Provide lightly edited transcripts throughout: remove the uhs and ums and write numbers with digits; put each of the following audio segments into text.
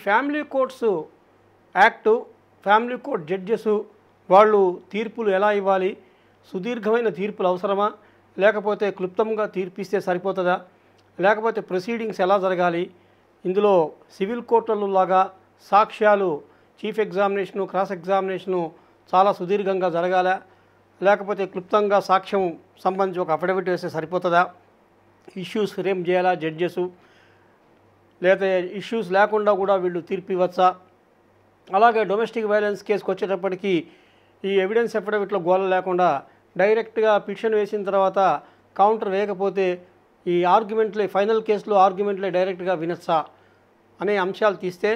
Family courts act, family court judges వాళ్ళు తీర్పులు ఎలా ఇవ్వాలి, సుదీర్ఘమైన తీర్పులు అవసరమా, లేకపోతే క్లుప్తంగా తీర్పిస్తే సరిపోతుందా, లేకపోతే ప్రొసీడింగ్స్ ఎలా జరగాలి, ఇందులో సివిల్ కోర్టుల లాగా సాక్ష్యాలు చీఫ్ ఎగ్జామినేషను క్రాస్ ఎగ్జామినేషను చాలా సుదీర్ఘంగా జరగాలా, లేకపోతే క్లుప్తంగా సాక్ష్యం సంబంధించి ఒక అఫిడవిట్ వేస్తే సరిపోతుందా, ఇష్యూస్ ఫ్రేమ్ చేయాలా జడ్జెస్, లేదా ఇష్యూస్ లేకుండా కూడా వీళ్ళు తీర్పు ఇవ్వచ్చా. అలాగే డొమెస్టిక్ వైలెన్స్ కేసుకు వచ్చేటప్పటికి ఈ ఎవిడెన్స్ అఫిడవిట్లో గోల లేకుండా డైరెక్ట్గా పిటిషన్ వేసిన తర్వాత కౌంటర్ వేయకపోతే ఈ ఆర్గ్యుమెంట్లే ఫైనల్ కేసులో ఆర్గ్యుమెంట్లే డైరెక్ట్గా వినొచ్చా అనే అంశాలు తీస్తే,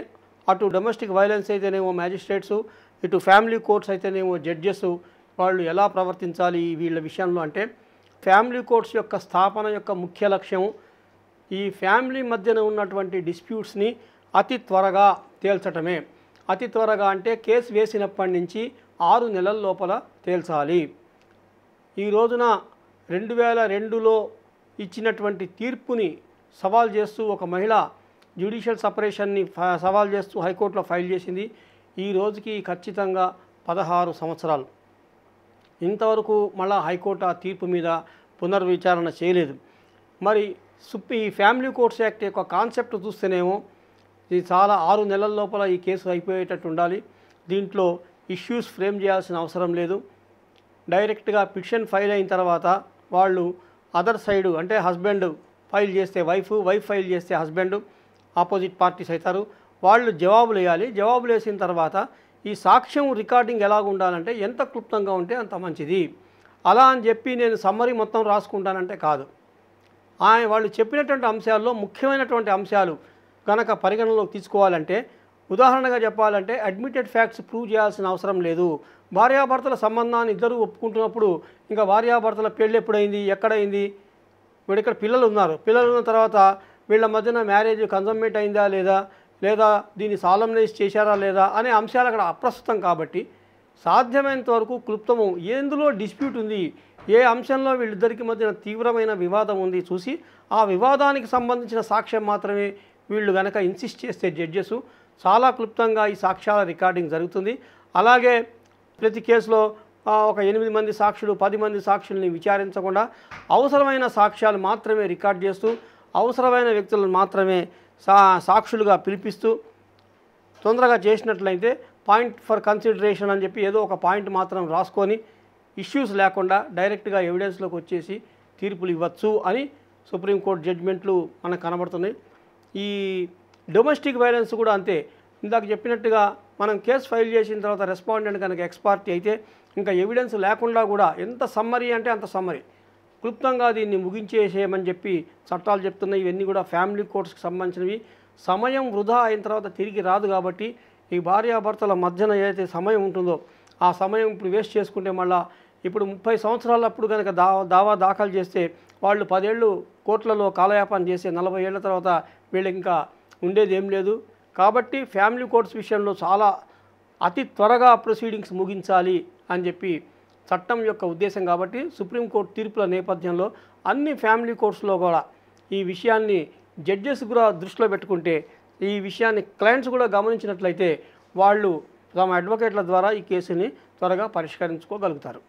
అటు డొమెస్టిక్ వైలెన్స్ అయితేనేమో మ్యాజిస్ట్రేట్సు, ఇటు ఫ్యామిలీ కోర్ట్స్ అయితేనేమో జడ్జెస్ వాళ్ళు ఎలా ప్రవర్తించాలి వీళ్ళ విషయంలో అంటే, ఫ్యామిలీ కోర్ట్స్ యొక్క స్థాపన యొక్క ముఖ్య లక్ష్యం ఈ ఫ్యామిలీ మధ్యన ఉన్నటువంటి డిస్ప్యూట్స్ని అతి త్వరగా తేల్చటమే. అతి త్వరగా అంటే కేసు వేసినప్పటి నుంచి 6 నెలల లోపల తేల్చాలి. ఈ రోజున 2002లో ఇచ్చినటువంటి తీర్పుని సవాల్ చేస్తూ ఒక మహిళ జ్యుడిషియల్ సపరేషన్ని సవాల్ చేస్తూ హైకోర్టులో ఫైల్ చేసింది. ఈ రోజుకి ఖచ్చితంగా 16 సంవత్సరాలు. ఇంతవరకు మళ్ళా హైకోర్టు ఆ తీర్పు మీద పునర్విచారణ చేయలేదు. మరి ఈ ఫ్యామిలీ కోర్ట్స్ యాక్ట్ యొక్క కాన్సెప్ట్ చూస్తేనేమో ఇది చాలా 6 నెలల లోపల ఈ కేసు అయిపోయేటట్టు ఉండాలి. దీంట్లో ఇష్యూస్ ఫ్రేమ్ చేయాల్సిన అవసరం లేదు. డైరెక్ట్గా పిటిషన్ ఫైల్ అయిన తర్వాత వాళ్ళు అదర్ సైడు అంటే హస్బెండ్ ఫైల్ చేస్తే వైఫ్ ఫైల్ చేస్తే హస్బెండ్ ఆపోజిట్ పార్టీస్ అవుతారు. వాళ్ళు జవాబులు వేయాలి. జవాబులు వేసిన తర్వాత ఈ సాక్ష్యం రికార్డింగ్ ఎలాగ ఉండాలంటే ఎంత క్లుప్తంగా ఉంటే అంత మంచిది. అలా అని చెప్పి నేను సమ్మరీ మొత్తం రాసుకుంటానంటే కాదు. వాళ్ళు చెప్పినటువంటి అంశాల్లో ముఖ్యమైనటువంటి అంశాలు కనుక పరిగణలోకి తీసుకోవాలంటే, ఉదాహరణగా చెప్పాలంటే అడ్మిటెడ్ ఫ్యాక్ట్స్ ప్రూవ్ చేయాల్సిన అవసరం లేదు. భార్యాభర్తల సంబంధాన్ని ఇద్దరు ఒప్పుకుంటున్నప్పుడు ఇంకా భార్యాభర్తల పెళ్ళి ఎప్పుడైంది, ఎక్కడైంది, వీడు ఇక్కడ పిల్లలు ఉన్నారు, పిల్లలు ఉన్న తర్వాత వీళ్ళ మధ్యన మ్యారేజ్ కన్సమ్మేట్ అయిందా లేదా దీన్ని సాలమ్నైజ్ చేశారా లేదా అనే అంశాలు అక్కడ అప్రస్తుతం. కాబట్టి సాధ్యమైనంత వరకు క్లుప్తము ఎందులో డిస్ప్యూట్ ఉంది, ఏ అంశంలో వీళ్ళిద్దరికి మధ్యన తీవ్రమైన వివాదం ఉంది చూసి ఆ వివాదానికి సంబంధించిన సాక్ష్యం మాత్రమే వీళ్ళు కనుక ఇన్సిస్ట్ చేస్తే జడ్జెస్ చాలా క్లుప్తంగా ఈ సాక్ష్యాల రికార్డింగ్ జరుగుతుంది. అలాగే ప్రతి కేసులో ఒక 8 మంది సాక్షులు 10 మంది సాక్షుల్ని విచారించకుండా అవసరమైన సాక్ష్యాలు మాత్రమే రికార్డ్ చేస్తూ అవసరమైన వ్యక్తులను మాత్రమే సాక్షులుగా పిలిపిస్తూ తొందరగా చేసినట్లయితే పాయింట్ ఫర్ కన్సిడరేషన్ అని చెప్పి ఏదో ఒక పాయింట్ మాత్రం రాసుకొని ఇష్యూస్ లేకుండా డైరెక్ట్గా ఎవిడెన్స్లోకి వచ్చేసి తీర్పులు ఇవ్వచ్చు అని సుప్రీంకోర్టు జడ్జిమెంట్లు మనకు కనబడుతున్నాయి. ఈ డొమెస్టిక్ వైలెన్స్ కూడా అంతే. ఇందాక చెప్పినట్టుగా మనం కేసు ఫైల్ చేసిన తర్వాత రెస్పాండెంట్ కనుక ఎక్స్పార్టీ అయితే ఇంకా ఎవిడెన్స్ లేకుండా కూడా ఎంత సమ్మరీ అంటే అంత సమ్మరీ క్లుప్తంగా దీన్ని ముగించేసేయమని చెప్పి చట్టాలు చెప్తున్నాయి. ఇవన్నీ కూడా ఫ్యామిలీ కోర్ట్స్కి సంబంధించినవి. సమయం వృధా అయిన తర్వాత తిరిగి రాదు కాబట్టి ఈ భార్యాభర్తల మధ్యన ఏదైతే సమయం ఉంటుందో ఆ సమయం ఇప్పుడు వేస్ట్ చేసుకుంటే మళ్ళీ ఇప్పుడు 30 సంవత్సరాలప్పుడు కనుక దావా దాఖలు చేస్తే వాళ్ళు 10 ఏళ్ళు కోర్టులలో కాలయాపన చేసే 40 ఏళ్ల తర్వాత వీళ్ళకి ఇంకా ఉండేది ఏం లేదు. కాబట్టి ఫ్యామిలీ కోర్ట్స్ విషయంలో చాలా అతి త్వరగా ప్రొసీడింగ్స్ ముగించాలి అని చెప్పి చట్టం యొక్క ఉద్దేశం. కాబట్టి సుప్రీంకోర్టు తీర్పుల నేపథ్యంలో అన్ని ఫ్యామిలీ కోర్ట్స్లో కూడా ఈ విషయాన్ని జడ్జెస్ కూడా దృష్టిలో పెట్టుకుంటే ఈ విషయాన్ని క్లయింట్స్ కూడా గమనించినట్లయితే వాళ్ళు తమ అడ్వకేట్ల ద్వారా ఈ కేసుని త్వరగా పరిష్కరించుకోగలుగుతారు.